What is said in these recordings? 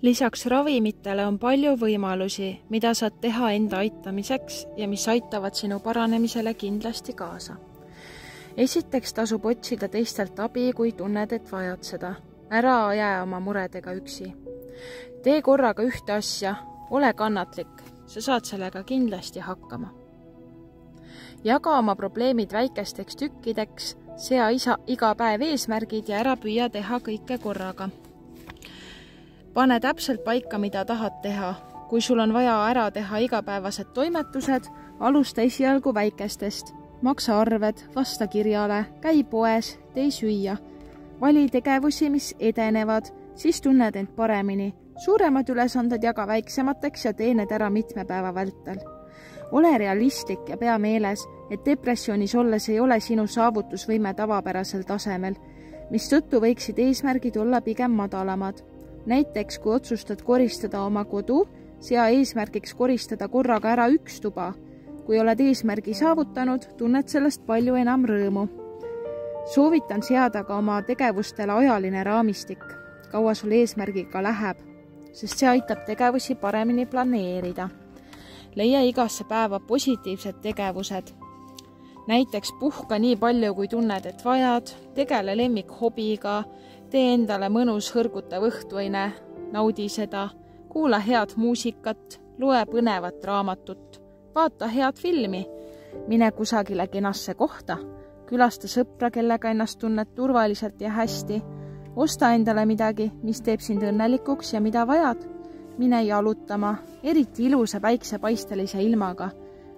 Lisaks ravimitele on palju võimalusi, mida saad teha enda aitamiseks ja mis aitavad sinu paranemisele kindlasti kaasa. Esiteks tasub otsida teistelt abi, kui tunned, et vajad seda. Ära jää oma muredega üksi. Tee korraga ühte asja, ole kannatlik, sa saad sellega kindlasti hakkama. Jaga oma probleemid väikesteks tükkideks, sea iga päev eesmärgid ja ära püüa teha kõike korraga. Pane täpselt paika, mida tahad teha. Kui sul on vaja ära teha igapäevased toimetused, alusta esialgu väikestest. Maksa arved, vasta kirjale, käi poes, tee süüa. Vali tegevusi, mis edenevad, siis tunned end paremini. Suuremad ülesanded jaga väiksemateks ja tee need ära mitme päeva vältel. Ole realistlik ja pea meeles, et depressioonis olles ei ole sinu saavutusvõime tavapärasel tasemel, mistõttu võiksid eesmärgid olla pigem madalamad. Näiteks, kui otsustad koristada oma kodu, sea eesmärgiks koristada korraga ära üks tuba. Kui oled eesmärgi saavutanud, tunned sellest palju enam rõõmu. Soovitan seada ka oma tegevustele ajaline raamistik, kaua sul eesmärgiga läheb, sest see aitab tegevusi paremini planeerida. Leia igasse päeva positiivsed tegevused. Näiteks puhka nii palju, kui tunned, et vajad, tegele lemmikhobiga, tee endale mõnus hõrgutav õhtuaine, naudi seda, kuula head muusikat, loe põnevat raamatut, vaata head filmi, mine kusagile kenasse kohta, külasta sõpra, kellega ennast tunned turvaliselt ja hästi, osta endale midagi, mis teeb sind õnnelikuks ja mida vajad, mine jalutama, eriti ilusa päiksepaistelise ilmaga,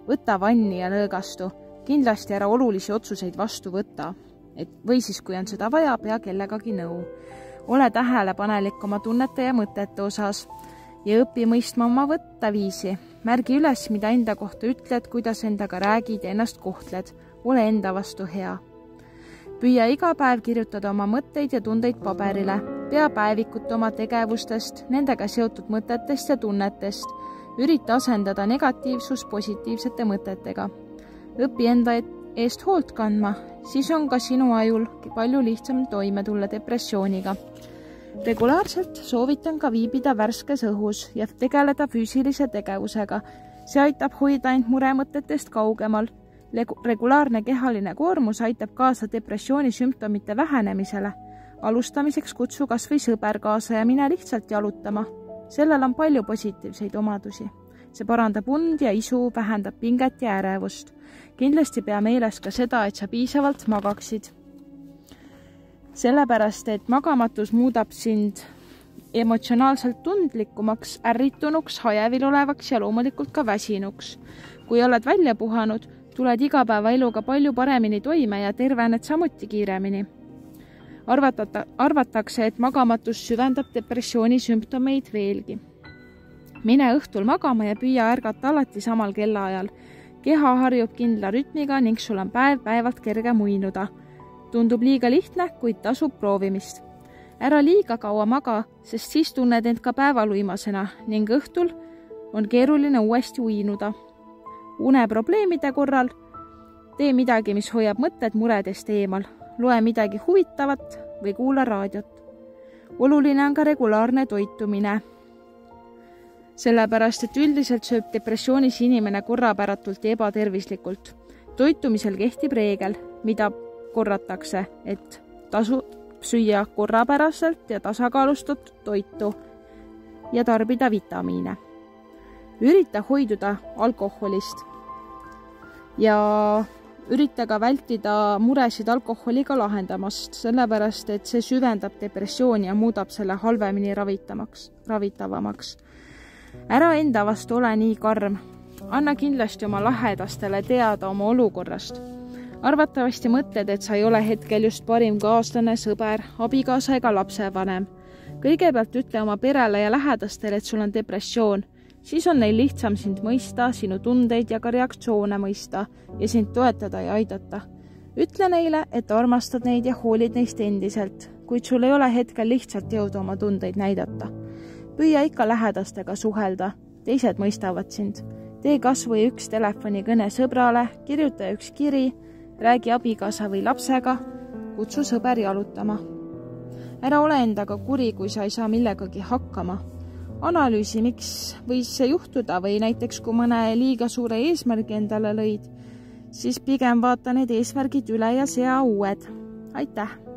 võta vanni ja lõõgastu, kindlasti ära olulisi otsuseid vastu võtta. Või siis, kui on seda vaja, pea kellegagi nõu. Ole tähelepanelik oma tunnete ja mõtete osas ja õpi mõistma oma võttaviisi. Märgi üles, mida enda kohta ütled, kuidas endaga räägid ja ennast kohtled. Ole enda vastu hea. Püüa iga päev kirjutada oma mõtteid ja tundeid paberile. Pea päevikut oma tegevustest, nendega seotud mõtetest ja tunnetest. Ürita asendada negatiivsus positiivsete mõtetega. Õpi enda eest hoolt kandma, siis on ka sinu ajul palju lihtsam toime tulla depressiooniga. Regulaarselt soovitan ka viibida värskes õhus ja tegeleda füüsilise tegevusega. See aitab hoida end muremõtetest kaugemal. Regulaarne kehaline koormus aitab kaasa depressiooni sümptomite vähenemisele. Alustamiseks kutsu kas või sõber kaasa ja mine lihtsalt jalutama. Sellel on palju positiivseid omadusi. See parandab und ja isu, vähendab pinget ja ärevust. Kindlasti pea meeles ka seda, et sa piisavalt magaksid. Sellepärast, et magamatus muudab sind emotsionaalselt tundlikumaks, ärritunuks, hajevil olevaks ja loomulikult ka väsinuks. Kui oled välja puhanud, tuled igapäevaeluga palju paremini toime ja tervened samuti kiiremini. Arvatakse, et magamatus süvendab depressiooni sümptomeid veelgi. Mine õhtul magama ja püüa ärgata alati samal kellaajal. Keha harjub kindla rütmiga ning sul on päev-päevalt kerge muinuda. Tundub liiga lihtne, kuid tasub proovimist. Ära liiga kaua maga, sest siis tunned end ka päevaluimasena ning õhtul on keeruline uuesti uinuda. Uneprobleemide korral tee midagi, mis hoiab mõtted muredest eemal. Loe midagi huvitavat või kuula raadiot. Oluline on ka regulaarne toitumine. Sellepärast, et üldiselt sööb depressioonis inimene korrapäratult ja ebatervislikult. Toitumisel kehtib reegel, mida korratakse, et tasub süüa korrapäraselt ja tasakaalustatud toitu ja tarbida vitamiine. Ürita hoiduda alkoholist ja ürita ka vältida muresid alkoholiga lahendamast, sellepärast, et see süvendab depressiooni ja muudab selle halvemini ravitavamaks. Ära enda vastu ole nii karm. Anna kindlasti oma lähedastele teada oma olukorrast. Arvatavasti mõtled, et sa ei ole hetkel just parim kaaslane, sõber, abikaasa ega lapsevanem. Kõigepealt ütle oma perele ja lähedastele, et sul on depressioon. Siis on neil lihtsam sind mõista, sinu tundeid ja ka reaktsioone mõista ja sind toetada ja aidata. Ütle neile, et armastad neid ja hoolid neist endiselt, kuid sul ei ole hetkel lihtsalt jõuda oma tundeid näidata. Püüa ikka lähedastega suhelda, teised mõistavad sind. Tee kas või üks telefonikõne sõbrale, kirjuta üks kiri, räägi abikaasa või lapsega, kutsu sõber jalutama. Ära ole endaga kuri, kui sa ei saa millegagi hakkama. Analüüsi, miks võis see juhtuda või näiteks kui mõne liiga suure eesmärgi endale lõid, siis pigem vaata need eesmärgid üle ja sea uued. Aitäh!